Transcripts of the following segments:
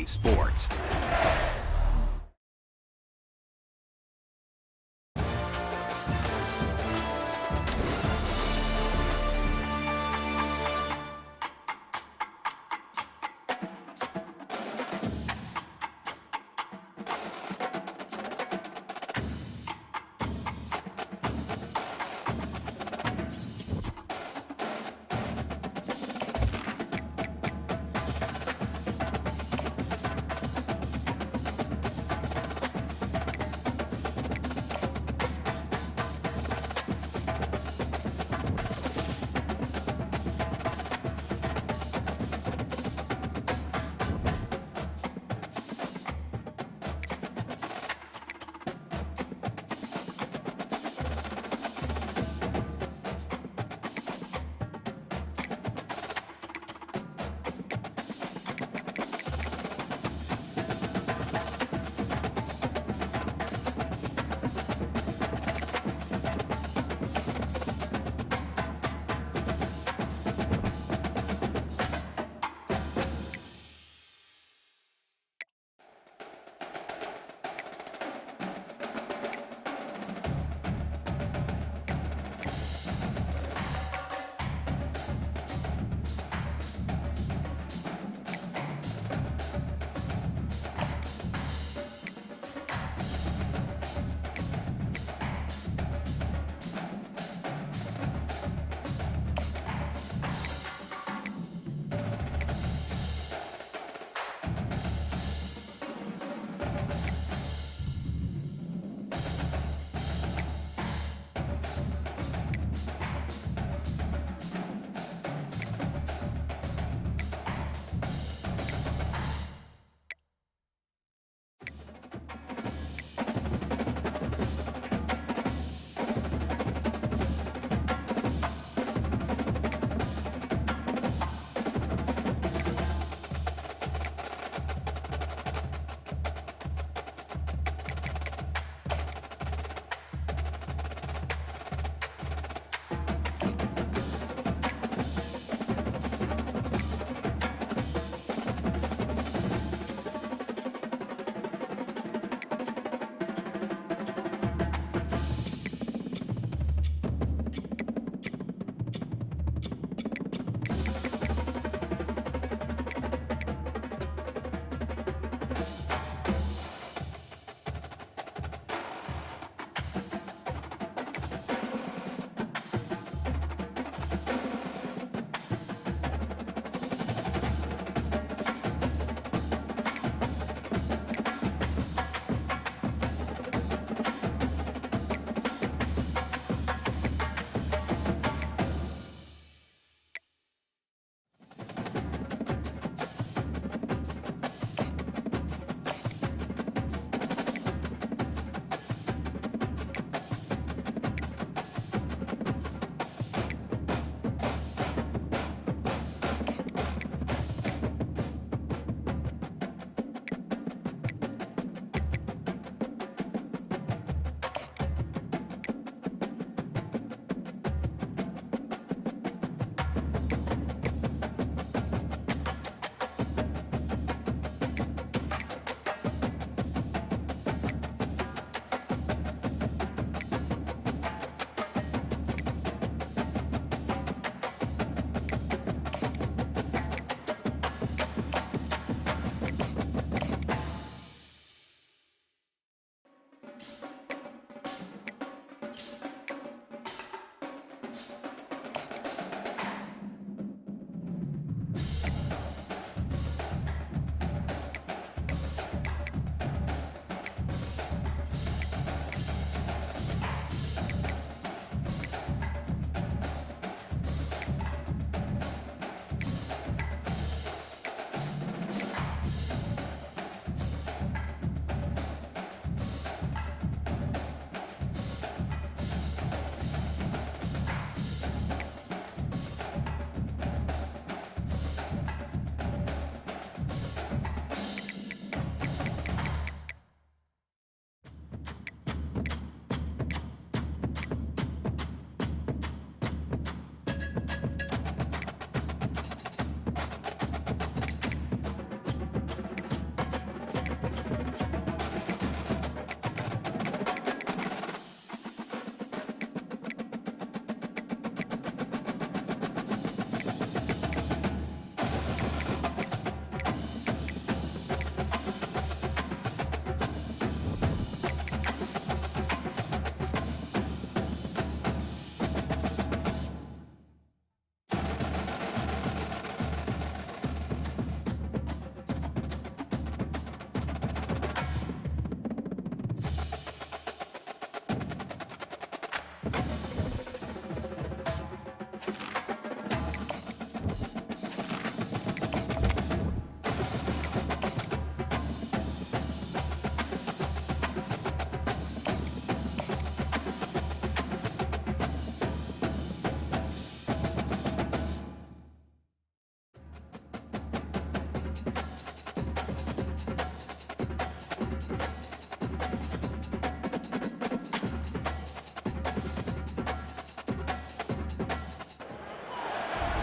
sports.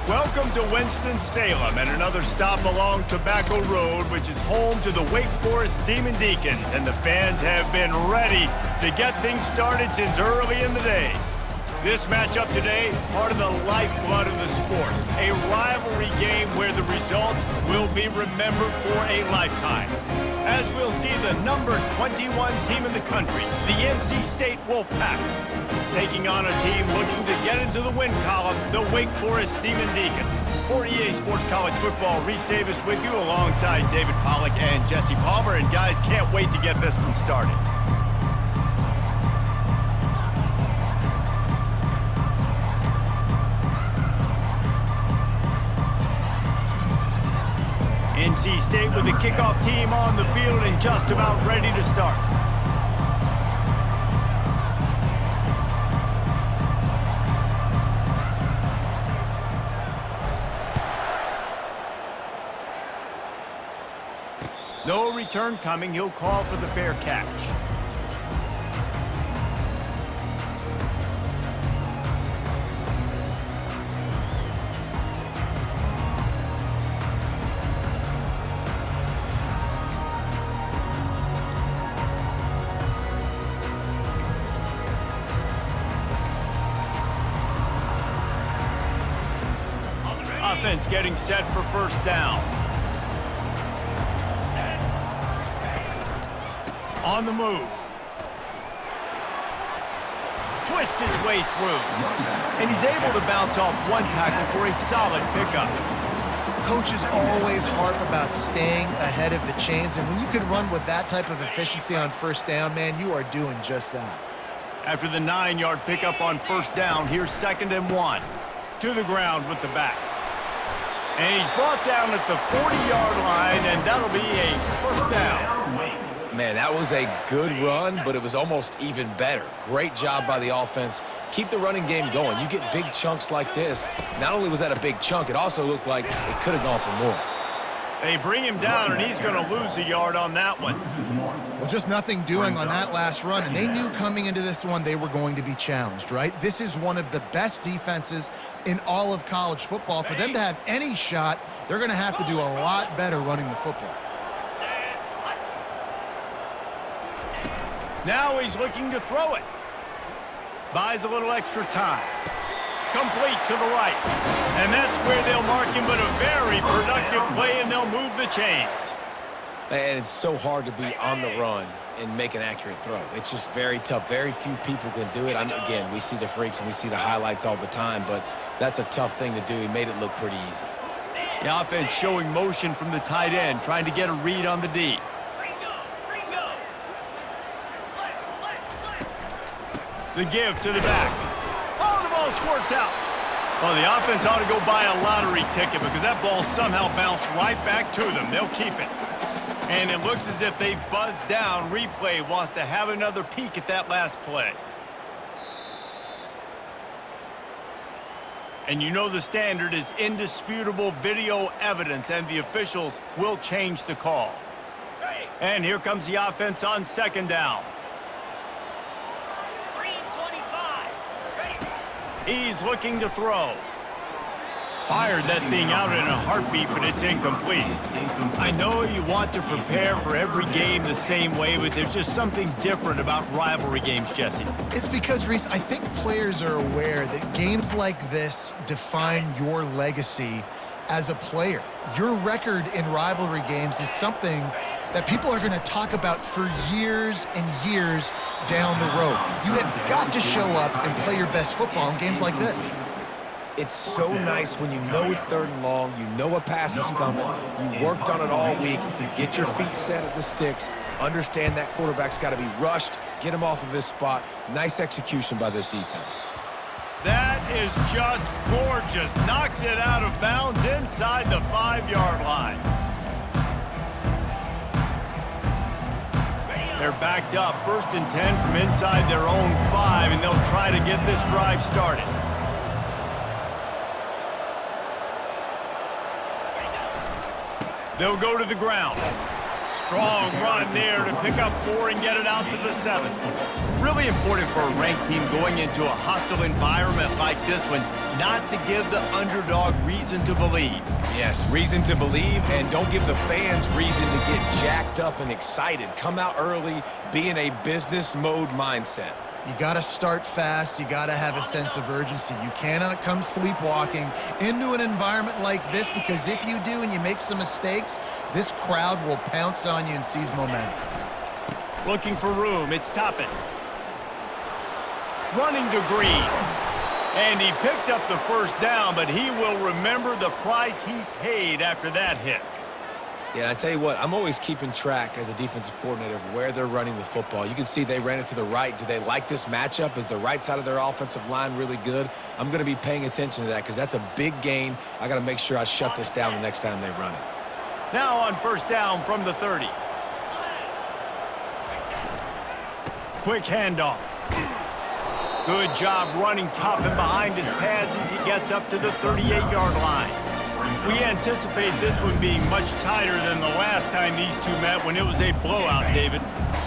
Welcome to Winston-Salem and another stop along Tobacco Road, which is home to the Wake Forest Demon Deacons, and the fans have been ready to get things started since early in the day. This matchup today, part of the lifeblood of the sport, a rivalry game where the results will be remembered for a lifetime. As we'll see the number 21 team in the country, the NC State Wolfpack, taking on a team looking to get into the win column, the Wake Forest Demon Deacons. For EA Sports College Football, Reese Davis with you alongside David Pollack and Jesse Palmer. And guys, can't wait to get this one started. NC State with the kickoff team on the field and just about ready to start. No return coming. He'll call for the fair catch. Offense getting set for first down. On the move. Twist his way through. And he's able to bounce off one tackle for a solid pickup. Coaches always harp about staying ahead of the chains, and when you can run with that type of efficiency on first down, man, you are doing just that. After the 9-yard pickup on first down, here's 2nd and 1. To the ground with the back. And he's brought down at the 40-yard line, and that'll be a first down. Man, that was a good run, but it was almost even better. Great job by the offense. Keep the running game going. You get big chunks like this. Not only was that a big chunk, it also looked like it could have gone for more. They bring him down, and he's going to lose a yard on that one. Well, just nothing doing on that last run, and they knew coming into this one they were going to be challenged, right? This is one of the best defenses in all of college football. For them to have any shot, they're going to have to do a lot better running the football. Now he's looking to throw it. Buys a little extra time. Complete to the right. And that's where they'll mark him, but a very productive play, and they'll move the chains. And it's so hard to be on the run and make an accurate throw. It's just very tough. Very few people can do it. Again, we see the freaks and we see the highlights all the time, but that's a tough thing to do. He made it look pretty easy. The offense showing motion from the tight end, trying to get a read on the D. The give to the back. Oh, the ball squirts out. Well, the offense ought to go buy a lottery ticket because that ball somehow bounced right back to them. They'll keep it. And it looks as if they've buzzed down. Replay wants to have another peek at that last play. And you know the standard is indisputable video evidence, and the officials will change the call. And here comes the offense on 2nd down. He's looking to throw. Fired that thing out in a heartbeat, but it's incomplete. I know you want to prepare for every game the same way, but there's just something different about rivalry games, Jesse. It's because, Reese, I think players are aware that games like this define your legacy as a player. Your record in rivalry games is something that people are going to talk about for years and years down the road. You have got to show up and play your best football in games like this. It's so nice when you know it's 3rd and long, you know a pass is coming, you worked on it all week, get your feet set at the sticks, understand that quarterback's got to be rushed, get him off of his spot. Nice execution by this defense. That is just gorgeous. Knocks it out of bounds inside the 5-yard line. They're backed up, 1st and 10 from inside their own 5, and they'll try to get this drive started. They'll go to the ground. Strong run there to pick up 4 and get it out to the 7. Really important for a ranked team going into a hostile environment like this one not to give the underdog reason to believe. Yes, reason to believe, and don't give the fans reason to get jacked up and excited. Come out early, be in a business mode mindset. You got to start fast. You got to have a sense of urgency. You cannot come sleepwalking into an environment like this, because if you do and you make some mistakes, this crowd will pounce on you and seize momentum. Looking for room, it's Toppin. Running to Green. And he picked up the first down, but he will remember the price he paid after that hit. Yeah, I tell you what, I'm always keeping track as a defensive coordinator of where they're running the football. You can see they ran it to the right. Do they like this matchup? Is the right side of their offensive line really good? I'm going to be paying attention to that because that's a big gain. I got to make sure I shut this down the next time they run it. Now on first down from the 30. Quick handoff. Good job running tough and behind his pads as he gets up to the 38-yard line. We anticipate this one being much tighter than the last time these two met when it was a blowout, David.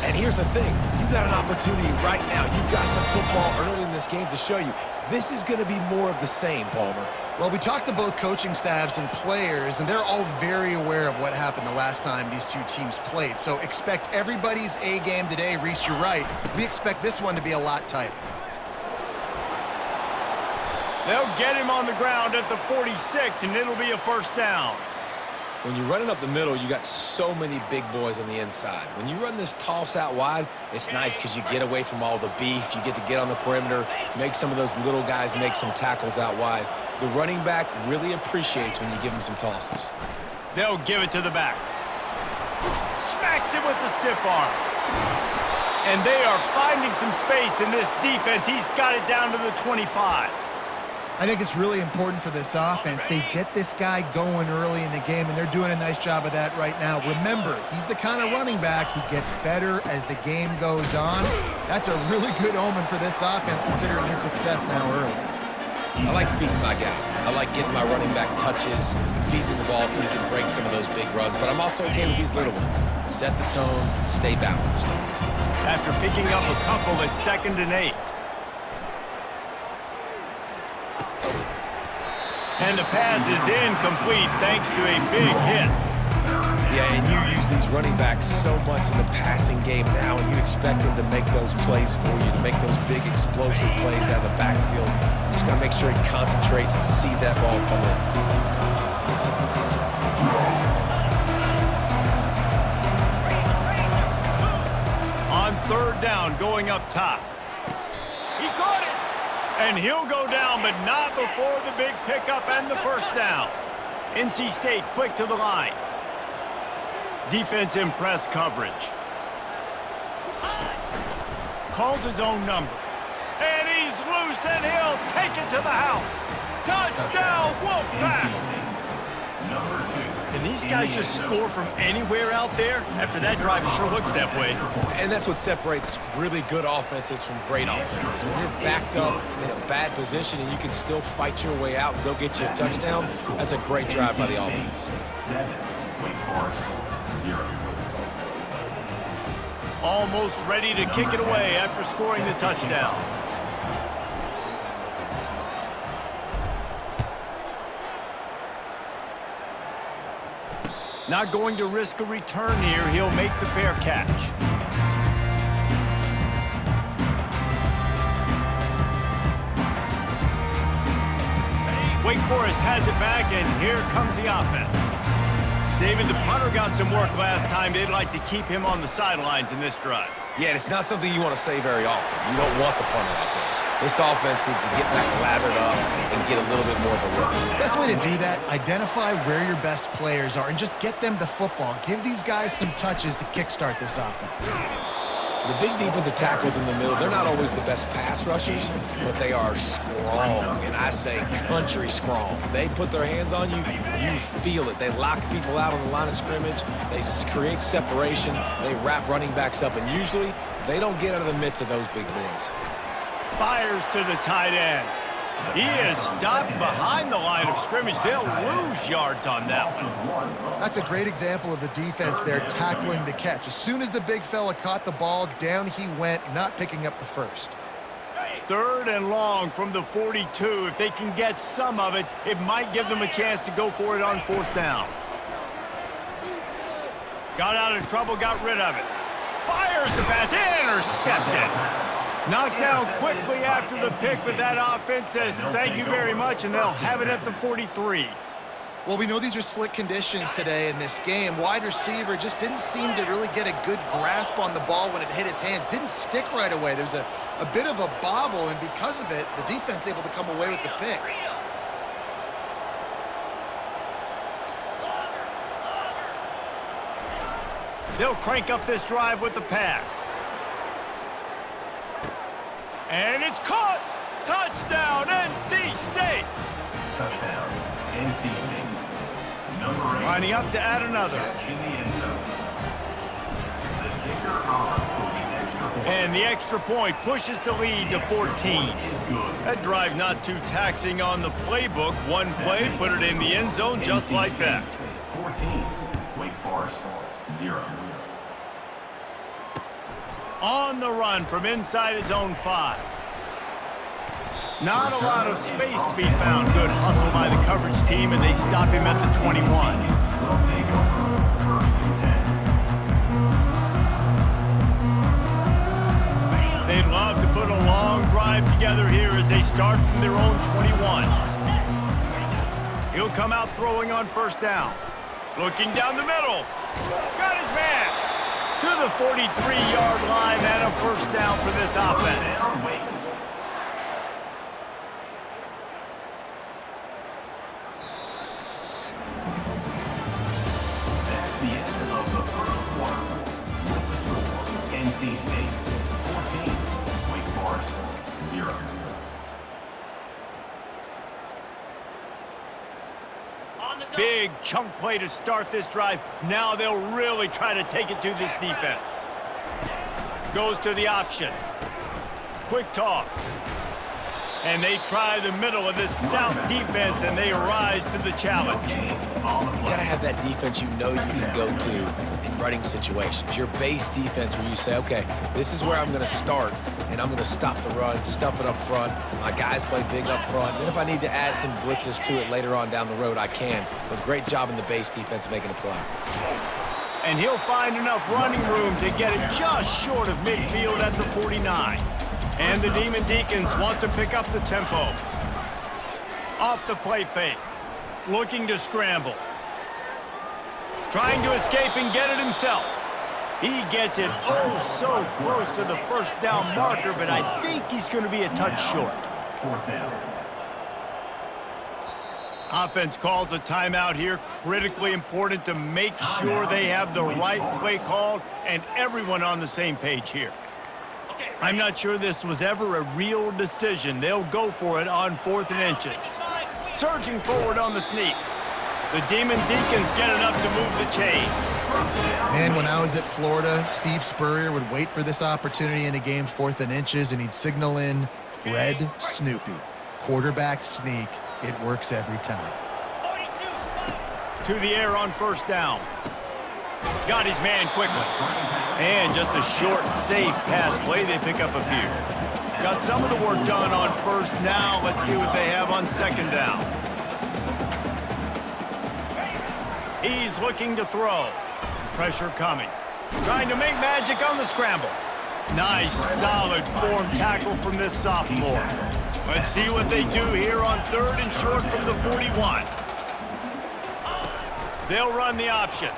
And here's the thing. You got an opportunity right now. You got the football early in this game to show you. This is going to be more of the same, Palmer. Well, we talked to both coaching staffs and players, and they're all very aware of what happened the last time these two teams played. So expect everybody's A game today. Reese, you're right. We expect this one to be a lot tighter. They'll get him on the ground at the 46, and it'll be a first down. When you're running up the middle, you got so many big boys on the inside. When you run this toss out wide, it's nice because you get away from all the beef. You get to get on the perimeter, make some of those little guys make some tackles out wide. The running back really appreciates when you give him some tosses. They'll give it to the back. Smacks it with the stiff arm. And they are finding some space in this defense. He's got it down to the 25. I think it's really important for this offense. They get this guy going early in the game, and they're doing a nice job of that right now. Remember, he's the kind of running back who gets better as the game goes on. That's a really good omen for this offense, considering his success now early. I like feeding my guy. I like getting my running back touches, feeding the ball so he can break some of those big runs. But I'm also okay with these little ones. Set the tone, stay balanced. After picking up a couple at 2nd and 8. And the pass is incomplete thanks to a big hit. Yeah, and you use these running backs so much in the passing game now, and you expect them to make those plays for you, to make those big explosive plays out of the backfield. Just got to make sure he concentrates and see that ball come in. On 3rd down, going up top. He caught it! And he'll go down, but not before the big pickup and the first down. NC State quick to the line. Defense in press coverage. Calls his own number. And he's loose, and he'll take it to the house. Touchdown, Wolfpack! Can these guys just score from anywhere out there? After that drive, it sure looks that way. And that's what separates really good offenses from great offenses. When you're backed up in a bad position and you can still fight your way out and they'll get you a touchdown, that's a great drive by the offense. Almost ready to kick it away after scoring the touchdown. Not going to risk a return here. He'll make the fair catch. Wake Forest has it back, and here comes the offense. David, the punter got some work last time. They'd like to keep him on the sidelines in this drive. Yeah, it's not something you want to say very often. You don't want the punter out there. This offense needs to get back lathered up and get a little bit more of a rhythm. Best way to do that, identify where your best players are and just get them the football. Give these guys some touches to kickstart this offense. The big defensive tackles in the middle, they're not always the best pass rushers, but they are strong, and I say country strong. They put their hands on you, you feel it. They lock people out on the line of scrimmage. They create separation. They wrap running backs up, and usually they don't get out of the midst of those big boys. Fires to the tight end. He is stopped behind the line of scrimmage. They'll lose yards on that one. That's a great example of the defense there tackling the catch. As soon as the big fella caught the ball, down he went, not picking up the first. 3rd and long from the 42. If they can get some of it, it might give them a chance to go for it on 4th down. Got out of trouble, got rid of it. Fires the pass, intercepted. Knocked down quickly after the pick, but that offense says thank you very much, and they'll have it at the 43. Well, we know these are slick conditions today in this game. Wide receiver just didn't seem to really get a good grasp on the ball when it hit his hands. Didn't stick right away. There's a bit of a bobble, and because of it, the defense able to come away with the pick. They'll crank up this drive with the pass. And it's caught! Touchdown, NC State! Touchdown, NC State. Number 8. Lining up to add another. Catch in the end zone. The kicker on for the extra point. And the extra point pushes the lead to 14. Is good. That drive not too taxing on the playbook. One play, put it in the end zone just NC like State, that. 14. Wake Forest, 0. On the run from inside his own 5. Not a lot of space to be found. Good hustle by the coverage team, and they stop him at the 21. Will take over 1st and 10. They'd love to put a long drive together here as they start from their own 21. He'll come out throwing on 1st down. Looking down the middle. Got his man. To the 43-yard line and a 1st down for this offense. Down, Wake. That's the end of the 1st quarter. With the score, NC State 14, Wake Forest 0. Big chunk play to start this drive. Now they'll really try to take it to this defense. Goes to the option. Quick toss. And they try the middle of this stout defense, and they rise to the challenge. You gotta have that defense you know you can go to in running situations. Your base defense where you say, okay, this is where I'm gonna start, and I'm gonna stop the run, stuff it up front. My guys play big up front. Then if I need to add some blitzes to it later on down the road, I can. But great job in the base defense making a play. And he'll find enough running room to get it just short of midfield at the 49. And the Demon Deacons want to pick up the tempo. Off the play fake. Looking to scramble. Trying to escape and get it himself. He gets it oh so close to the 1st down marker, but I think he's going to be a touch short. 4th down. Offense calls a timeout here. Critically important to make sure they have the right play called and everyone on the same page here. I'm not sure this was ever a real decision. They'll go for it on 4th and inches. Surging forward on the sneak. The Demon Deacons get enough to move the chains. Man, when I was at Florida, Steve Spurrier would wait for this opportunity in a game's 4th and inches, and he'd signal in Red Snoopy. Quarterback sneak. It works every time. To the air on 1st down. Got his man quickly. And just a short, safe pass play. They pick up a few. Got some of the work done on 1st. Now let's see what they have on 2nd down. He's looking to throw. Pressure coming. Trying to make magic on the scramble. Nice, solid form tackle from this sophomore. Let's see what they do here on 3rd and short from the 41. They'll run the option.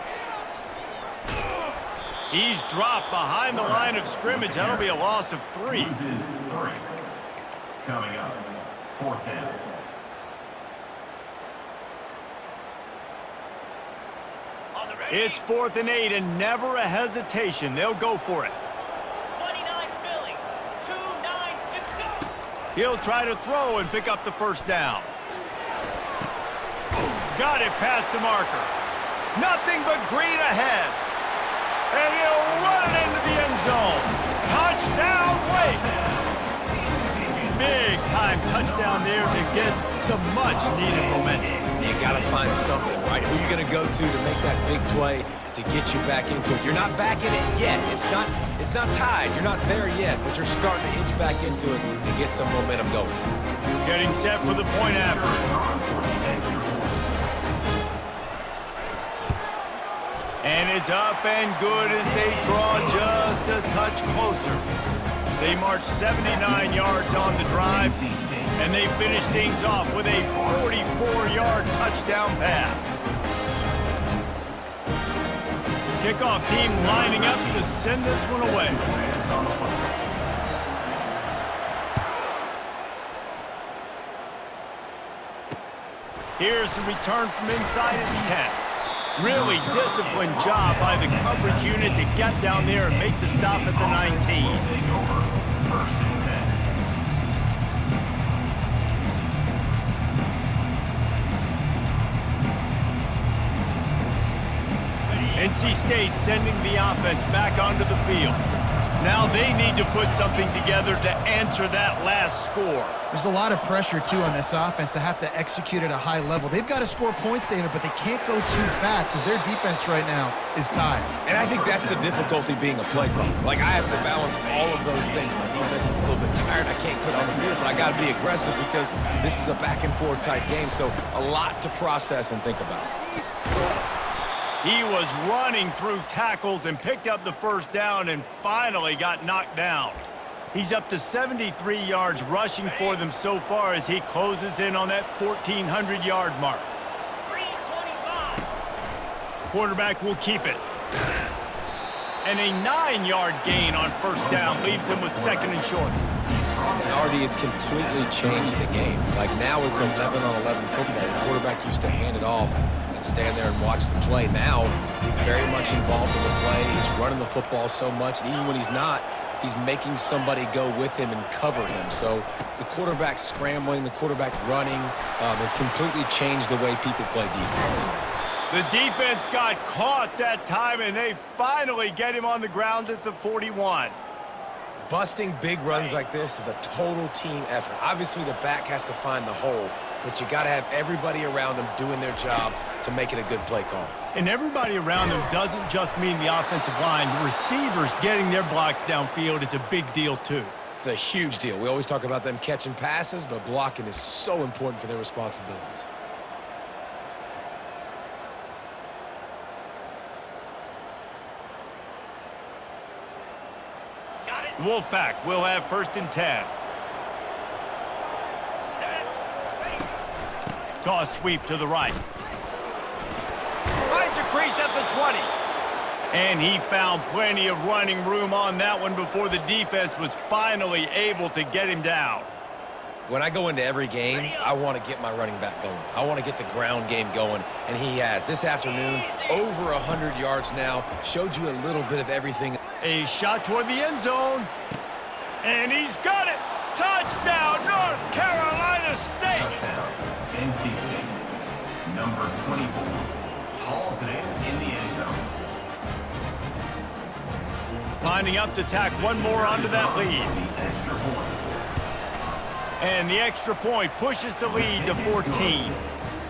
He's dropped behind the line of scrimmage. That'll be a loss of 3. Loses 3. Coming up, 4th down. It's 4th and 8 and never a hesitation. They'll go for it. 29 Philly, 2-9-6. He'll try to throw and pick up the 1st down. Got it past the marker. Nothing but green ahead. And he'll run it into the end zone. Touchdown, Wake. big-time touchdown there to get some much-needed momentum. You got to find something, right? Who are you going to go to make that big play to get you back into it? You're not back in it yet. It's not tied. You're not there yet, but you're starting to inch back into it and get some momentum going. Getting set for the point after. And it's up and good as they draw just a touch closer. They march 79 yards on the drive, and they finish things off with a 44-yard touchdown pass. Kickoff team lining up to send this one away. Here's the return from inside his 10. Really disciplined job by the coverage unit to get down there and make the stop at the 19. NC State sending the offense back onto the field. Now they need to put something together to answer that last score. There's a lot of pressure, too, on this offense to have to execute at a high level. They've got to score points, David, but they can't go too fast because their defense right now is tired. And I think that's the difficulty being a play caller. Like, I have to balance all of those things. My defense is a little bit tired. I can't put on the field, but I got to be aggressive because this is a back-and-forth type game, so a lot to process and think about. He was running through tackles and picked up the first down and finally got knocked down. He's up to 73 yards rushing for them so far as he closes in on that 1,400-yard mark. 325. Quarterback will keep it. And a 9-yard gain on first down leaves them with second and short. And Artie, it's completely changed the game. Like, now it's 11-on-11 football. The quarterback used to hand it off and stand there and watch the play. Now he's very much involved in the play. He's running the football so much, and even when he's not, he's making somebody go with him and cover him. So the quarterback scrambling, the quarterback running has completely changed the way people play defense. The defense got caught that time, and they finally get him on the ground at the 41. Busting big runs like this is a total team effort. Obviously, the back has to find the hole, but you got to have everybody around them doing their job to make it a good play call. And everybody around them doesn't just mean the offensive line. The receivers getting their blocks downfield is a big deal, too. It's a huge deal. We always talk about them catching passes, but blocking is so important for their responsibilities. Wolfpack will have first and 10. Toss sweep to the right. Finds a crease at the 20. And he found plenty of running room on that one before the defense was finally able to get him down. When I go into every game, I want to get my running back going. I want to get the ground game going, and he has. This afternoon, over 100 yards now, showed you a little bit of everything. A shot toward the end zone. And he's got it! Touchdown, North Carolina State! Touchdown, NC State. Number 24 hauls it in the end zone. Lining up to tack one more onto that lead. The extra point. And the extra point pushes the lead to 14.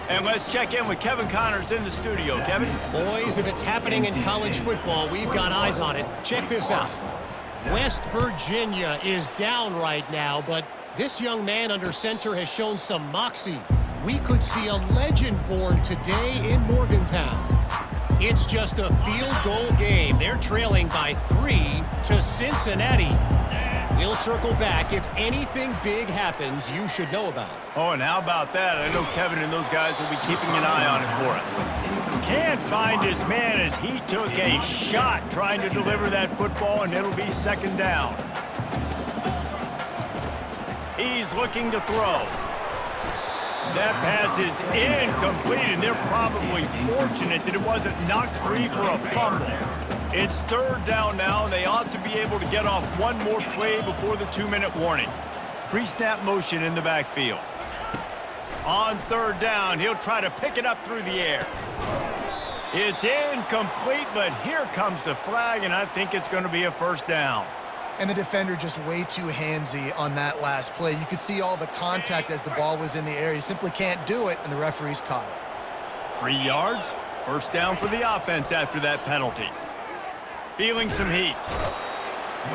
And let's check in with Kevin Connors in the studio. Kevin? Boys, if it's happening in college football, we've got eyes on it. Check this out. West Virginia is down right now, but this young man under center has shown some moxie. We could see a legend born today in Morgantown. It's just a field goal game. They're trailing by 3 to Cincinnati. We'll circle back. If anything big happens, you should know about it. Oh, and how about that? I know Kevin and those guys will be keeping an eye on it for us. Can't find his man as he took a shot trying to deliver that football, and it'll be second down. He's looking to throw. That pass is incomplete, and they're probably fortunate that it wasn't knocked free for a fumble. It's third down now, and they ought to be able to get off one more play before the 2-minute warning. Pre-snap motion in the backfield. On third down, he'll try to pick it up through the air. It's incomplete, but here comes the flag, and I think it's going to be a first down. and the defender just way too handsy on that last play. You could see all the contact as the ball was in the air. You simply can't do it, and the referees caught it. 3 yards, first down for the offense after that penalty. Feeling some heat.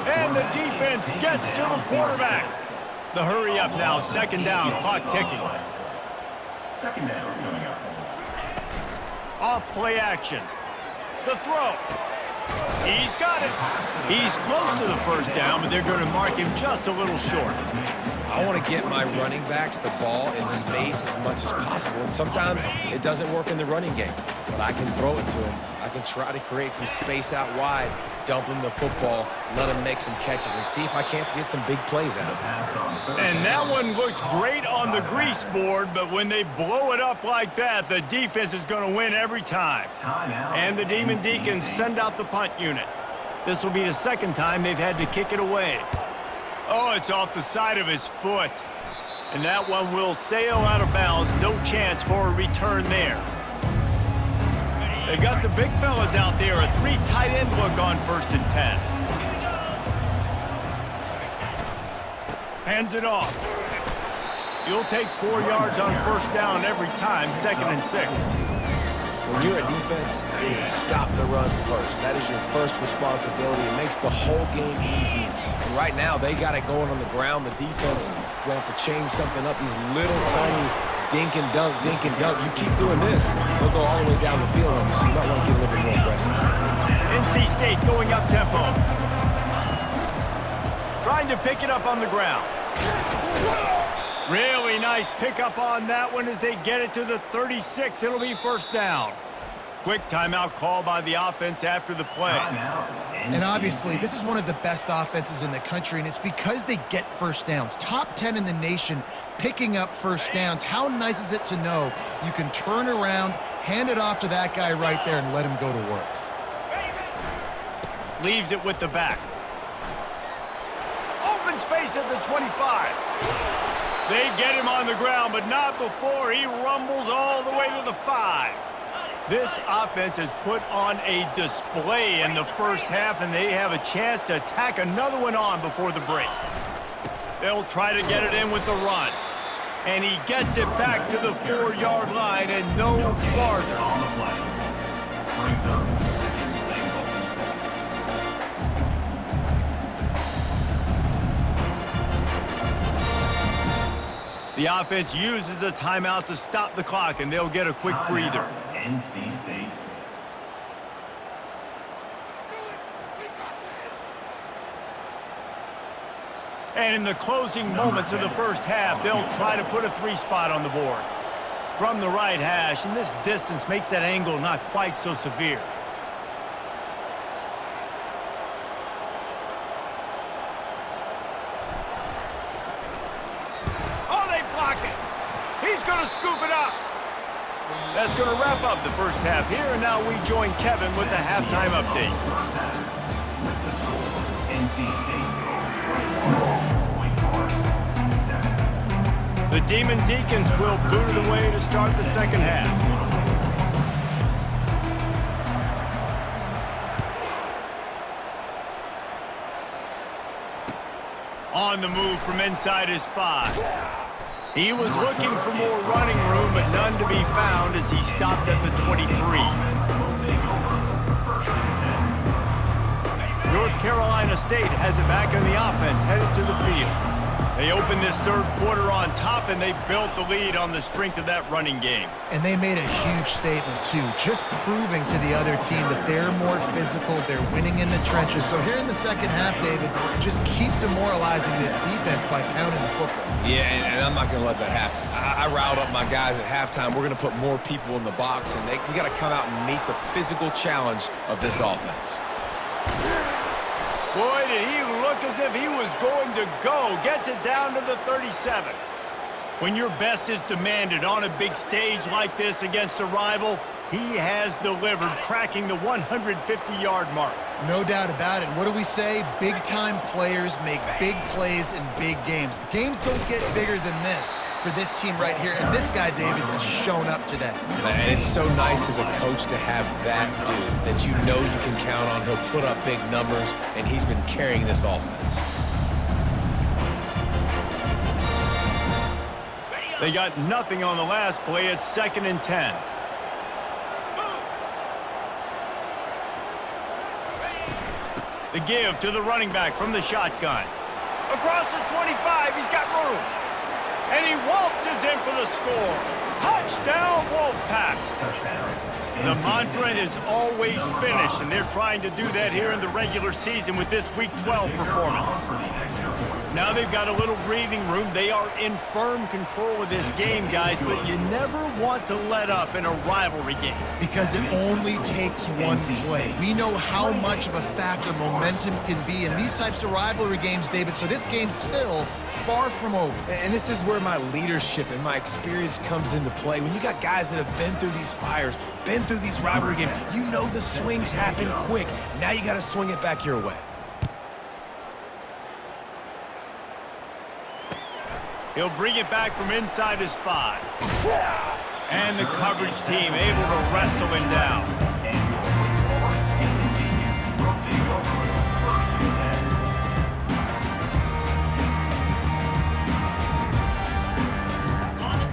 And the defense gets to the quarterback. The hurry up now, second down, clock ticking. Second down coming up. Off play action. The throw. He's got it. He's close to the first down, but they're going to mark him just a little short. I want to get my running backs the ball in space as much as possible, and sometimes it doesn't work in the running game, but I can throw it to him. I can try to create some space out wide, dump him the football, let him make some catches, and see if I can't get some big plays out of him. And that one looked great on the grease board, but when they blow it up like that, the defense is going to win every time. And the Demon Deacons send out the punt unit. This will be the second time they've had to kick it away. Oh, it's off the side of his foot. And that one will sail out of bounds. No chance for a return there. They've got the big fellas out there. A 3 tight end look on 1st and 10. Hands it off. You'll take 4 yards on 1st down every time, 2nd and 6. When you're a defense, it is stop the run first. That is your first responsibility. It makes the whole game easy. And right now, they got it going on the ground. The defense is going to have to change something up. These little tiny dink and dunk, dink and dunk. You keep doing this, they'll go all the way down the field on you, so you might want to get a little bit more aggressive. NC State going up tempo. Trying to pick it up on the ground. Really nice pickup on that one as they get it to the 36. It'll be 1st down. Quick timeout call by the offense after the play. And obviously, this is one of the best offenses in the country, and it's because they get 1st downs. Top 10 in the nation picking up 1st downs. How nice is it to know you can turn around, hand it off to that guy right there, and let him go to work. Leaves it with the back. Open space at the 25. They get him on the ground, but not before he rumbles all the way to the 5. This offense has put on a display in the first half, and they have a chance to tack another one on before the break. They'll try to get it in with the run. And he gets it back to the 4-yard line and no farther. On the play. Brings up second and goal. The offense uses a timeout to stop the clock, and they'll get a quick breather. NC State. And in the closing moments of the first half, they'll try to put a 3 spot on the board. From the right hash, and this distance makes that angle not quite so severe. Oh, they block it. He's going to scoop it up. That's going to wrap up the first half here, and now we join Kevin with the halftime update. NC State. Wake Forest, 7. The Demon Deacons will boot it away to start the second half. On the move from inside his 5. He was looking for more running room, but none to be found as he stopped at the 23. North Carolina State has it back on the offense, headed to the field. They opened this third quarter on top, and they built the lead on the strength of that running game. And they made a huge statement, too, just proving to the other team that they're more physical, they're winning in the trenches. So here in the second half, David, just keep demoralizing this defense by pounding the football. Yeah, and I'm not going to let that happen. I riled up my guys at halftime. We're going to put more people in the box, and we got to come out and meet the physical challenge of this offense. Boy, did he look as if he was going to go. Gets it down to the 37. When your best is demanded on a big stage like this against a rival, he has delivered, cracking the 150-yard mark. No doubt about it. What do we say? Big-time players make big plays in big games. The games don't get bigger than this. for this team right here. And this guy, David, has shown up today. And it's so nice as a coach to have that dude that you know you can count on. He'll put up big numbers, and he's been carrying this offense. They got nothing on the last play. It's 2nd and 10. The give to the running back from the shotgun. Across the 25, he's got room. And he waltzes in for the score. Touchdown, Wolfpack. The mantra is always finish, and they're trying to do that here in the regular season with this Week 12 performance. Now they've got a little breathing room. They are in firm control of this game, guys, but you never want to let up in a rivalry game. Because it only takes one play. We know how much of a factor momentum can be in these types of rivalry games, David, so this game's still far from over. And this is where my leadership and my experience comes into play. When you got guys that have been through these fires, been through these rivalry games, you know the swings happen quick. Now you got to swing it back your way. He'll bring it back from inside his 5. And the coverage team able to wrestle him down.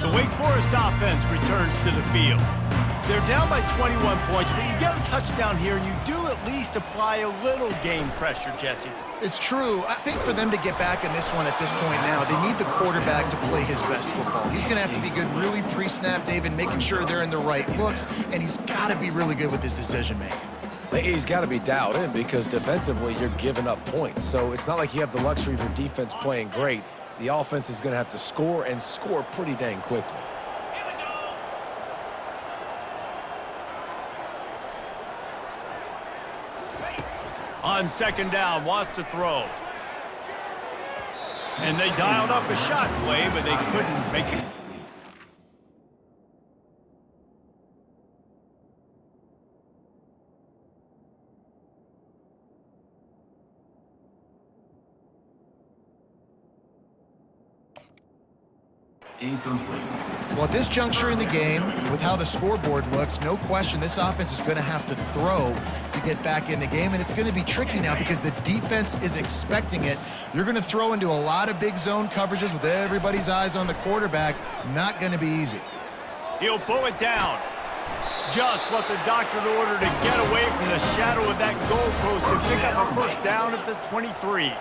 The Wake Forest offense returns to the field. They're down by 21 points, but you get a touchdown here, and you do at least apply a little game pressure, Jesse. It's true. I think for them to get back in this one at this point now, they need the quarterback to play his best football. He's going to have to be good really pre-snap, David, making sure they're in the right looks, and he's got to be really good with his decision-making. He's got to be dialed in because defensively you're giving up points. So it's not like you have the luxury of your defense playing great. The offense is going to have to score and score pretty dang quickly. On 2nd down, wants to throw. And they dialed up a shot play, but they couldn't make it. Incomplete. Well, at this juncture in the game, with how the scoreboard looks, no question this offense is going to have to throw to get back in the game, and it's going to be tricky now because the defense is expecting it. You're going to throw into a lot of big zone coverages with everybody's eyes on the quarterback. Not going to be easy. He'll pull it down. Just what the doctor ordered to get away from the shadow of that goalpost to pick up a first down at the 23.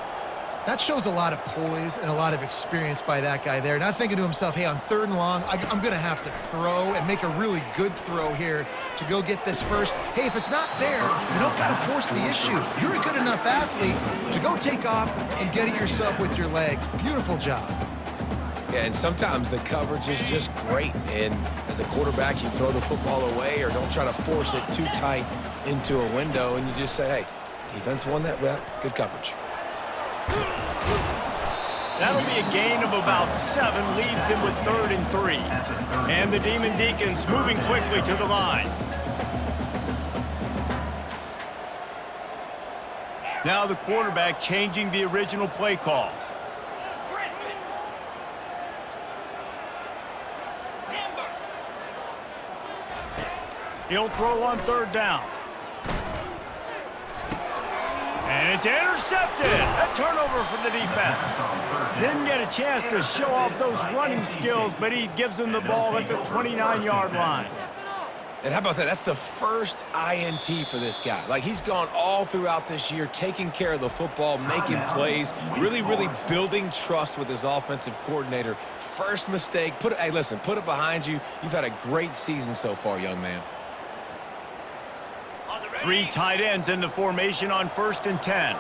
That shows a lot of poise and a lot of experience by that guy there. Not thinking to himself, hey, on 3rd and long, I'm going to have to throw and make a really good throw here to go get this first. Hey, if it's not there, you don't got to force the issue. You're a good enough athlete to go take off and get it yourself with your legs. Beautiful job. Yeah, and sometimes the coverage is just great. And as a quarterback, you throw the football away or don't try to force it too tight into a window, and you just say, hey, defense won that rep, good coverage. That'll be a gain of about 7, leaves him with 3rd and 3. And the Demon Deacons moving quickly to the line. Now the quarterback changing the original play call. He'll throw on 3rd down. And it's intercepted. A turnover for the defense. Didn't get a chance to show off those running skills, but he gives them the ball at the 29-yard line. And how about that? That's the first INT for this guy. Like, he's gone all throughout this year, taking care of the football, making plays, really building trust with his offensive coordinator. First mistake. Hey, listen, put it behind you. You've had a great season so far, young man. 3 tight ends in the formation on 1st and 10.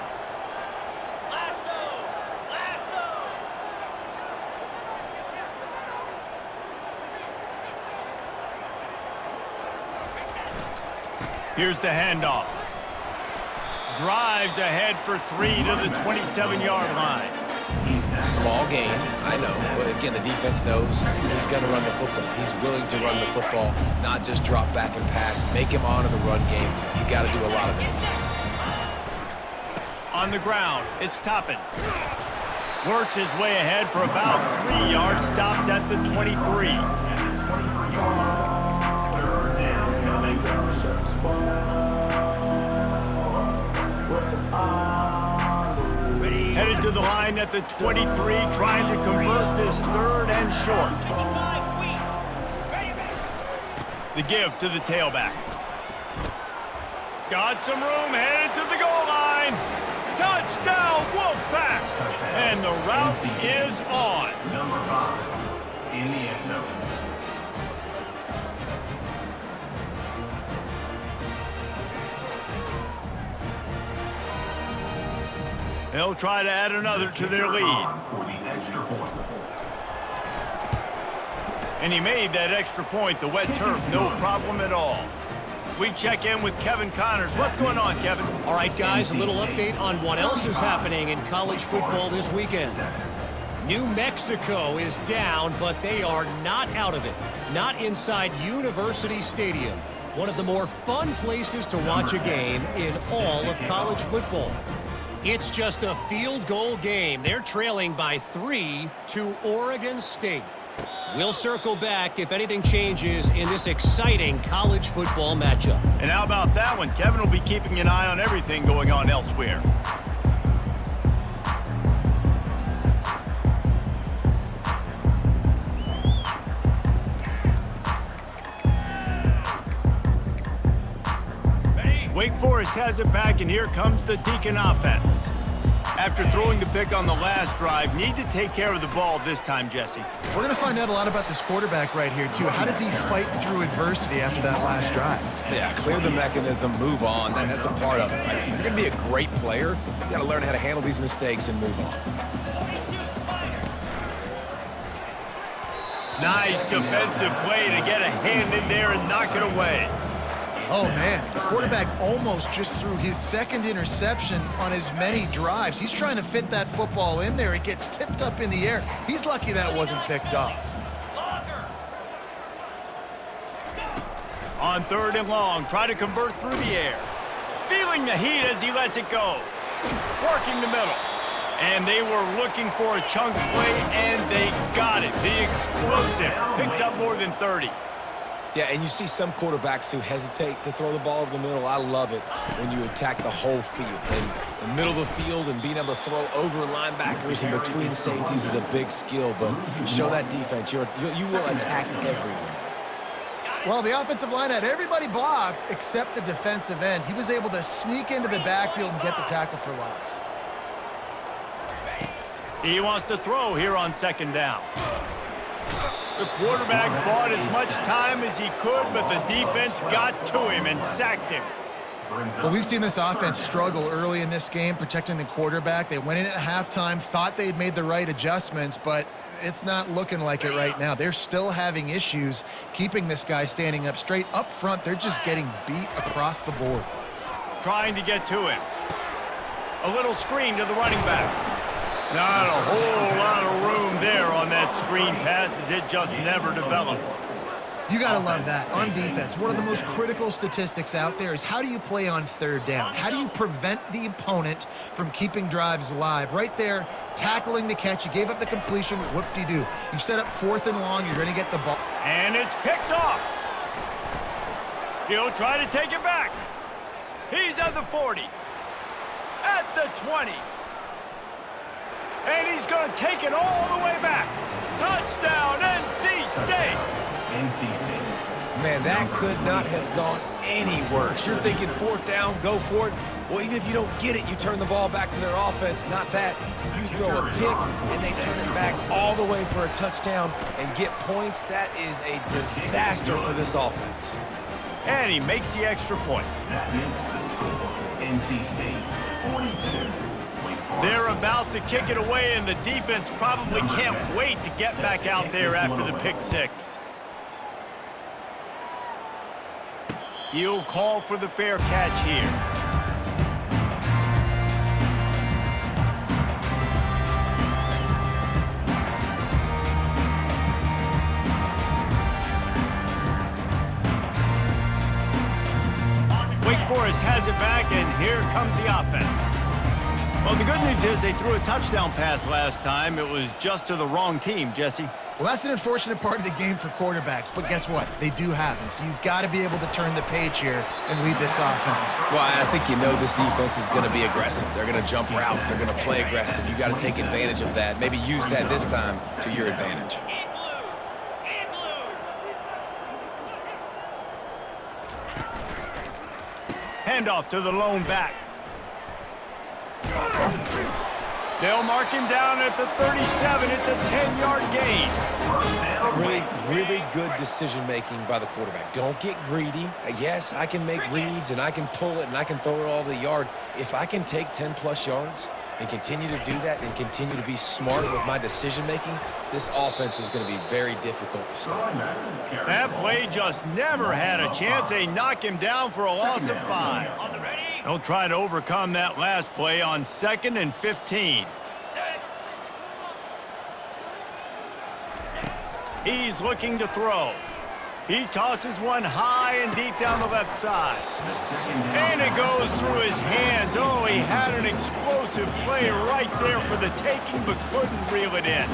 Here's the handoff. Drives ahead for 3 to the 27-yard line. Small gain, I know, but again, the defense knows he's going to run the football. He's willing to run the football, not just drop back and pass, make him honor the run game. You got to do a lot of this. On the ground, it's Toppin. Works his way ahead for about 3 yards, stopped at the 23. Third down coming. Headed to the line at the 23, trying to convert this third and short. 5 feet. Ready, ready. The give to the tailback. Got some room, headed to the goal line. Touchdown, Wolfpack! And the route is on. Number 5 in the end zone. They'll try to add another to their lead. For the extra point. And he made that extra point, the wet turf, no problem at all. We check in with Kevin Connors. What's going on, Kevin? All right, guys, a little update on what else is happening in college football this weekend. New Mexico is down, but they are not out of it. Not inside University Stadium, one of the more fun places to watch a game in all of college football. It's just a field goal game. They're trailing by 3 to Oregon State. We'll circle back if anything changes in this exciting college football matchup. And how about that one? Kevin will be keeping an eye on everything going on elsewhere. Wake Forest has it back, and here comes the Deacon offense. After throwing the pick on the last drive, need to take care of the ball this time, Jesse. We're going to find out a lot about this quarterback right here, too. How does he fight through adversity after that last drive? Yeah, clear the mechanism, move on. That's a part of it, right? If you're going to be a great player, you got to learn how to handle these mistakes and move on. 42 Spider. Nice defensive play to get a hand in there and knock it away. Oh, man, the quarterback almost just threw his second interception on as many drives. He's trying to fit that football in there. It gets tipped up in the air. He's lucky that wasn't picked off. Longer. On third and long, try to convert through the air. Feeling the heat as he lets it go. Working the middle. And they were looking for a chunk play, and they got it. The explosive picks up more than 30. Yeah, and you see some quarterbacks who hesitate to throw the ball over the middle. I love it when you attack the whole field. And the middle of the field and being able to throw over linebackers and between safeties is a big skill. But show that defense. You will attack everywhere. Well, the offensive line had everybody blocked except the defensive end. He was able to sneak into the backfield and get the tackle for loss. He wants to throw here on second down. The quarterback bought as much time as he could, but the defense got to him and sacked him. Well, we've seen this offense struggle early in this game, protecting the quarterback. They went in at halftime, thought they'd made the right adjustments, but it's not looking like it right now. They're still having issues keeping this guy standing up straight. Up front, they're just getting beat across the board. Trying to get to him. A little screen to the running back. Not a whole lot of room there on that screen pass, as it just never developed. You got to love that. On defense, one of the most critical statistics out there is how do you play on third down? How do you prevent the opponent from keeping drives alive? Right there, tackling the catch. You gave up the completion. Whoop-de-doo. You've set up fourth and long. You're going to get the ball. And it's picked off. He'll try to take it back. He's at the 40. At the 20. And he's going to take it all the way back. Touchdown, NC State. NC State. Man, that could not have gone any worse. You're thinking fourth down, go for it. Well, even if you don't get it, you turn the ball back to their offense. Not that. You throw a pick, and they turn it back all the way for a touchdown and get points. That is a disaster for this offense. And he makes the extra point. That makes the score. NC State 42. They're about to kick it away, and the defense probably can't wait to get back out there after the pick six. He'll call for the fair catch here. Wake Forest has it back, and here comes the offense. Well, the good news is they threw a touchdown pass last time. It was just to the wrong team, Jesse. Well, that's an unfortunate part of the game for quarterbacks, but guess what? They do happen, so you've got to be able to turn the page here and lead this offense. Well, I think you know this defense is going to be aggressive. They're going to jump routes. They're going to play aggressive. You got to take advantage of that. Maybe use that this time to your advantage. In blue. In blue. Handoff to the lone back. They'll mark him down at the 37. It's a 10-yard gain. Really good decision-making by the quarterback. Don't get greedy. Yes, I can make reads, and I can pull it, and I can throw it all the yard. If I can take 10-plus yards and continue to do that and continue to be smart with my decision-making, this offense is going to be very difficult to stop. That play just never had a chance. They knock him down for a loss of 5. On the ready. They'll try to overcome that last play on 2nd and 15. Set. He's looking to throw. He tosses one high and deep down the left side. And it goes through his hands. Oh, he had an explosive play right there for the taking, but couldn't reel it in.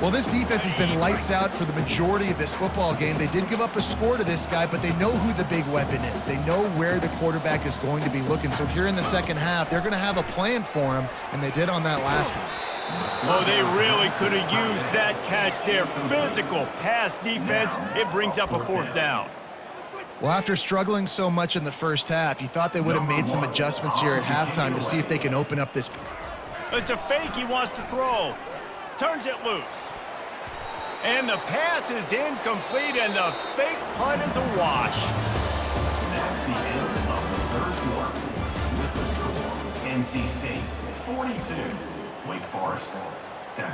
Well, this defense has been lights out for the majority of this football game. They did give up a score to this guy, but they know who the big weapon is. They know where the quarterback is going to be looking. So here in the second half, they're going to have a plan for him, and they did on that last one. Oh, they really could have used that catch there. Physical pass defense. It brings up a 4th down. Well, after struggling so much in the first half, you thought they would have made some adjustments here at halftime to see if they can open up this. It's a fake he wants to throw. Turns it loose. And the pass is incomplete, and the fake punt is a wash. That's the end of the third quarter. With the score, NC State 42, Wake Forest 7.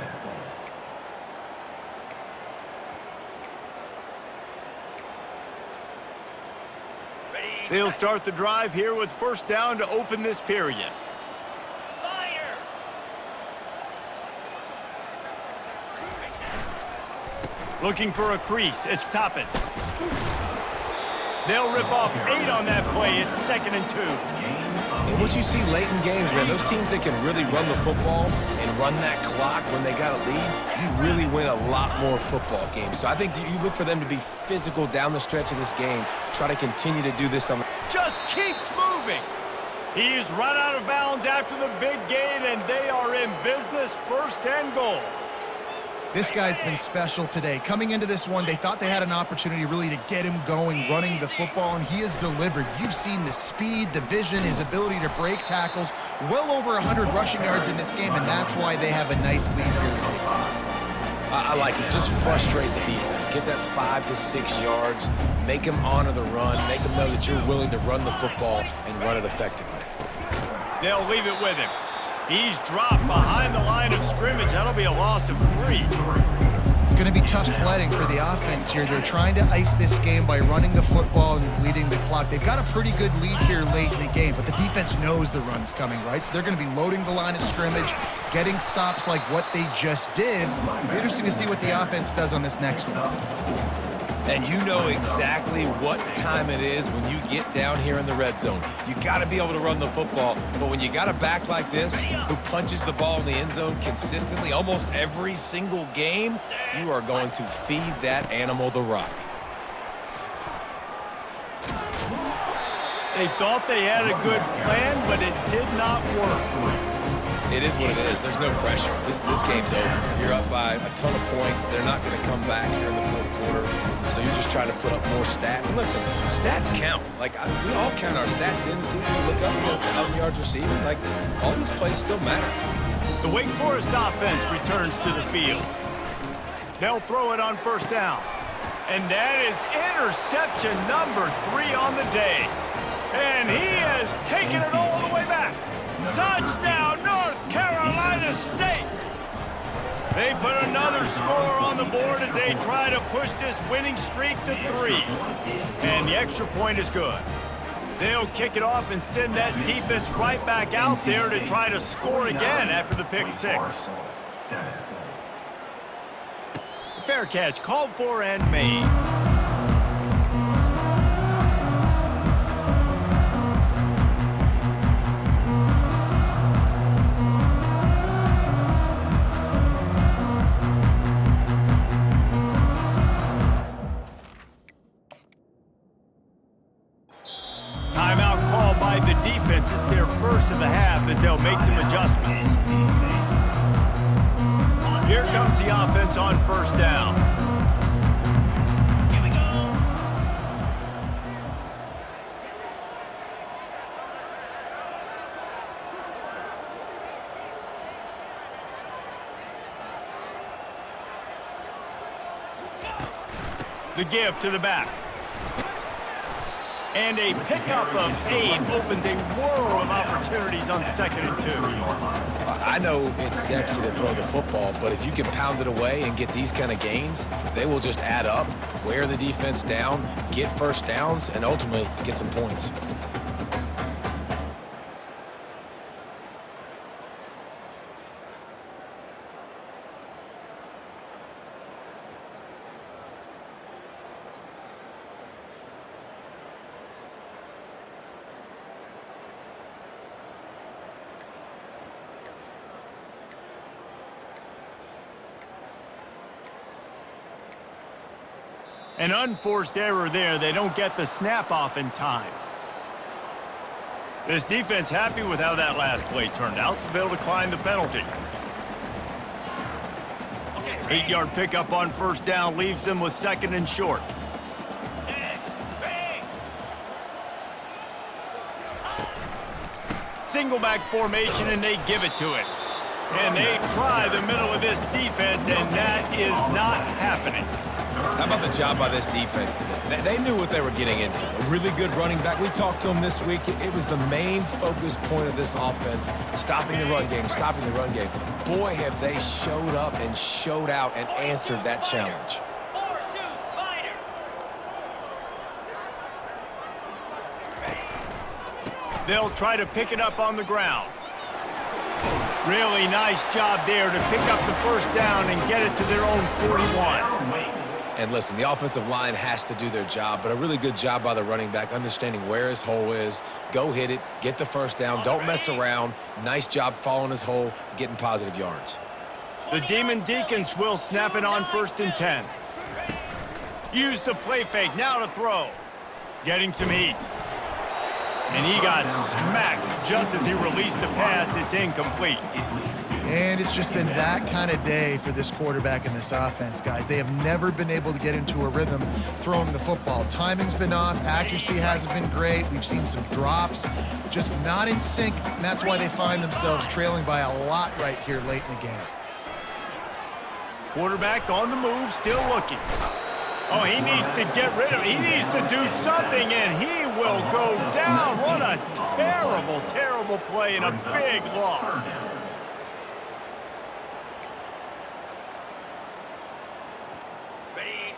Ready. They'll set. start the drive here with 1st down to open this period. Spider. Looking for a crease. It's Toppin. They'll rip off 8 on that play. It's 2nd and 2. And what you see late in games, man, those teams that can really run the football and run that clock when they got a lead, you really win a lot more football games. So I think you look for them to be physical down the stretch of this game, try to continue to do this on the... Just keeps moving. He's run out of bounds after the big gain, and they are in business. 1st and goal. This guy's been special today. Coming into this one, they thought they had an opportunity really to get him going, running the football, and he has delivered. You've seen the speed, the vision, his ability to break tackles. Well over 100 rushing yards in this game, and that's why they have a nice lead here. I like it. Just frustrate the defense. Get that 5 to 6 yards. Make them honor the run. Make them know that you're willing to run the football and run it effectively. They'll leave it with him. He's dropped behind the line of scrimmage. That'll be a loss of 3. It's going to be tough sledding for the offense here. They're trying to ice this game by running the football and bleeding the clock. They've got a pretty good lead here late in the game, but the defense knows the run's coming, right? So they're going to be loading the line of scrimmage, getting stops like what they just did. It'll be interesting to see what the offense does on this next one. And you know exactly what time it is when you get down here in the red zone. You got to be able to run the football, but when you got a back like this who punches the ball in the end zone consistently almost every single game, you are going to feed that animal the rock. They thought they had a good plan, but it did not work. It is what it is. There's no pressure. This game's over. You're up by a ton of points. They're not going to come back here in the 4th quarter. So you're just trying to put up more stats. And listen, stats count. Like, we all count our stats at the end of the season. We look up, 1,000 yards receiving. Like, all these plays still matter. The Wake Forest offense returns to the field. They'll throw it on 1st down. And that is interception number 3 on the day. And he has taken it all the way back. Touchdown, North Carolina State! They put another score on the board as they try to push this winning streak to 3. And the extra point is good. They'll kick it off and send that defense right back out there to try to score again after the pick 6. Fair catch called for and made. notified the defense it's their first of the half as they'll make some adjustments. Here comes the offense on first down. Here we go. The give to the back. And a pickup of 8 opens a world of opportunities on 2nd and 2. I know it's sexy to throw the football, but if you can pound it away and get these kind of gains, they will just add up, wear the defense down, get first downs, and ultimately get some points. An unforced error there. They don't get the snap off in time. This defense happy with how that last play turned out, so they'll decline the penalty. 8-yard pickup on first down leaves them with 2nd and short. Single back formation, and they give it to it. And they try the middle of this defense, and that is not happening. How about the job by this defense today? They knew what they were getting into. A really good running back. We talked to him this week. It was the main focus point of this offense, stopping the run game, stopping the run game. Boy, have they showed up and showed out and answered that challenge. 4-2 Spider. They'll try to pick it up on the ground. Really nice job there to pick up the first down and get it to their own 41. And listen, the offensive line has to do their job, but a really good job by the running back, understanding where his hole is. Go hit it, get the first down, don't mess around. Nice job following his hole, getting positive yards. The Demon Deacons will snap it on 1st and 10. Use the play fake, now to throw. Getting some heat. And he got smacked just as he released the pass. It's incomplete. And it's just been that kind of day for this quarterback and this offense, guys. They have never been able to get into a rhythm throwing the football. Timing's been off. Accuracy hasn't been great. We've seen some drops. Just not in sync, and that's why they find themselves trailing by a lot right here late in the game. Quarterback on the move, still looking. Oh, he needs to get rid of it. He needs to do something, and he will go down. What a terrible, terrible play and a big loss.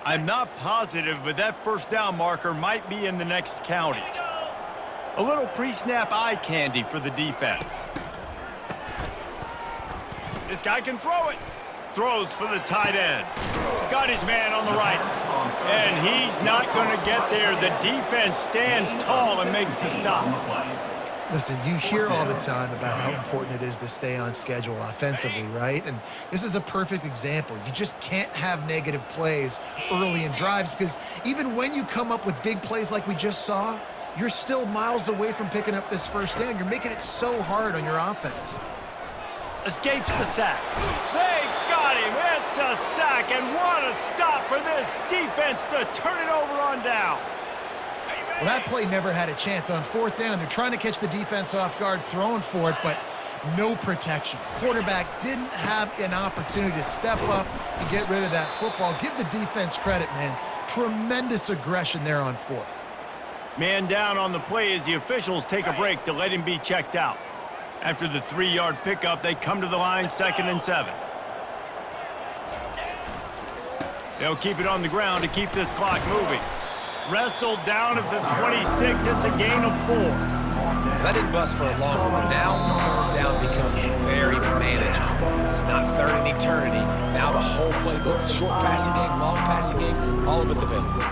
I'm not positive, but that first down marker might be in the next county. A little pre-snap eye candy for the defense. This guy can throw it. Throws for the tight end. Got his man on the right. And he's not going to get there. The defense stands tall and makes the stop. Listen, you hear all the time about how important it is to stay on schedule offensively, right? And this is a perfect example. You just can't have negative plays early in drives because even when you come up with big plays like we just saw, you're still miles away from picking up this first down. You're making it so hard on your offense. Escapes the sack. They got him. It's a sack, and what a stop for this defense to turn it over on downs. Well, that play never had a chance. On 4th down, they're trying to catch the defense off guard, throwing for it, but no protection. Quarterback didn't have an opportunity to step up and get rid of that football. Give the defense credit, man. Tremendous aggression there on 4th. Man down on the play as the officials take a break to let him be checked out. After the 3-yard pickup, they come to the line, 2nd and 7. They'll keep it on the ground to keep this clock moving. Wrestled down at the 26. It's a gain of 4. That didn't bust for a long one, but now 3rd down becomes very manageable. It's not 3rd in eternity. Now the whole playbook, short passing game, long passing game, all of it's available.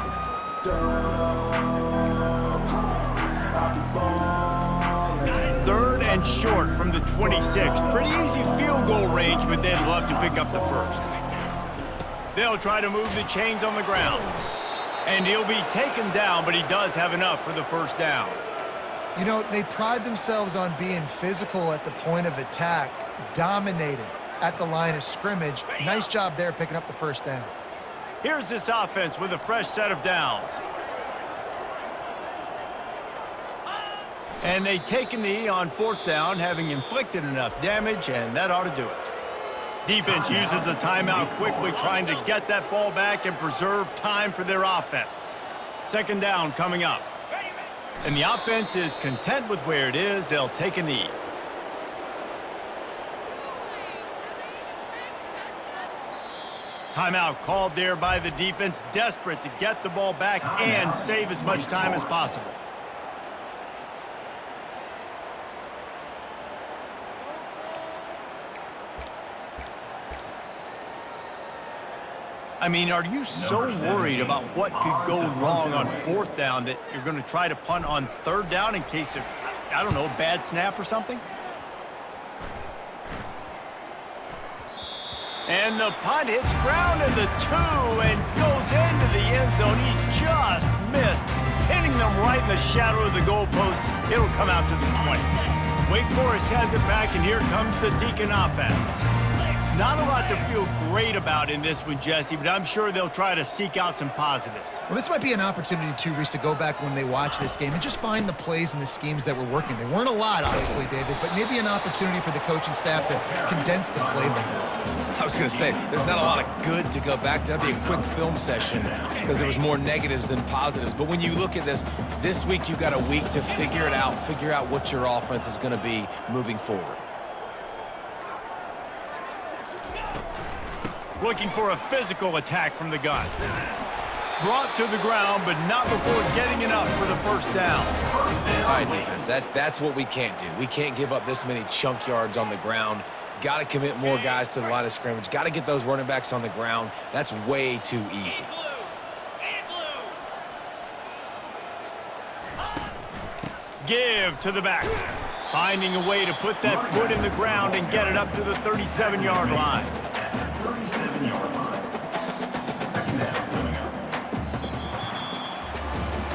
3rd and short from the 26. Pretty easy field goal range, but they'd love to pick up the first. They'll try to move the chains on the ground. And he'll be taken down, but he does have enough for the first down. You know, they pride themselves on being physical at the point of attack, dominating at the line of scrimmage. Nice job there picking up the first down. Here's this offense with a fresh set of downs. And they take a knee on 4th down, having inflicted enough damage, and that ought to do it. Defense uses a timeout quickly, trying to get that ball back and preserve time for their offense. 2nd down coming up. And the offense is content with where it is. They'll take a knee. Timeout called there by the defense, desperate to get the ball back and save as much time as possible. I mean, are you so worried about what could go wrong on 4th down that you're going to try to punt on 3rd down in case of, I don't know, a bad snap or something? And the punt hits ground in the 2 and goes into the end zone. He just missed, hitting them right in the shadow of the goalpost. It'll come out to the 20. Wake Forest has it back, and here comes the Deacon offense. Not a lot to feel great about in this one, Jesse, but I'm sure they'll try to seek out some positives. Well, this might be an opportunity, too, Reese, to go back when they watch this game and just find the plays and the schemes that were working. They weren't a lot, obviously, David, but maybe an opportunity for the coaching staff to condense the playbook. I was going to say, there's not a lot of good to go back to. That'd be a quick film session because there was more negatives than positives. But when you look at this week you've got a week to figure it out, figure out what your offense is going to be moving forward. Looking for a physical attack from the gun. Brought to the ground, but not before getting enough for the 1st down. All right, defense, that's what we can't do. We can't give up this many chunk yards on the ground. Got to commit more guys to the line of scrimmage. Got to get those running backs on the ground. That's way too easy. Give to the back. Finding a way to put that foot in the ground and get it up to the 37-yard line. 37-yard line. 2nd down coming up.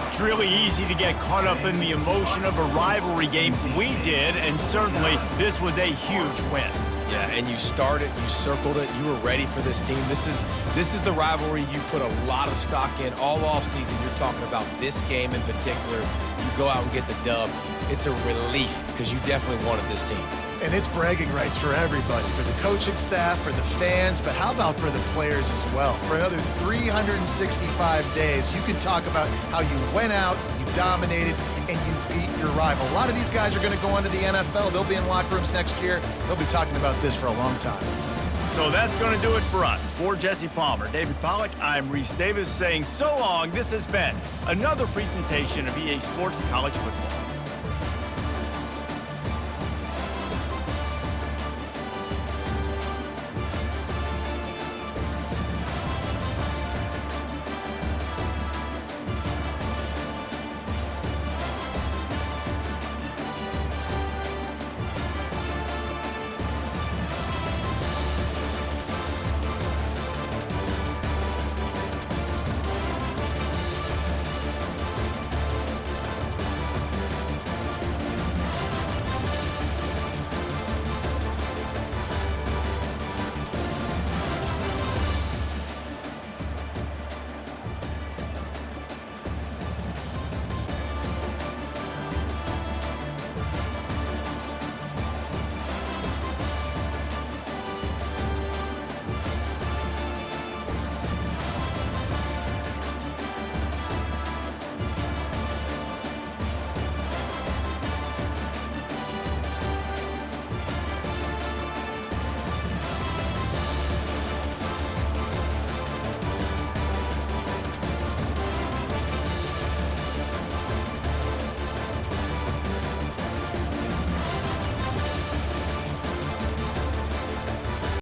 It's really easy to get caught up in the emotion of a rivalry game. We did, and certainly this was a huge win. Yeah, and you started, you circled it, you were ready for this team. This is the rivalry you put a lot of stock in all offseason. You're talking about this game in particular. You go out and get the dub. It's a relief because you definitely wanted this team. And it's bragging rights for everybody, for the coaching staff, for the fans, but how about for the players as well? For another 365 days, you can talk about how you went out, you dominated, and you beat your rival. A lot of these guys are going to go on to the NFL. They'll be in locker rooms next year. They'll be talking about this for a long time. So that's going to do it for us. For Jesse Palmer, David Pollack, I'm Reese Davis saying so long. This has been another presentation of EA Sports College Football.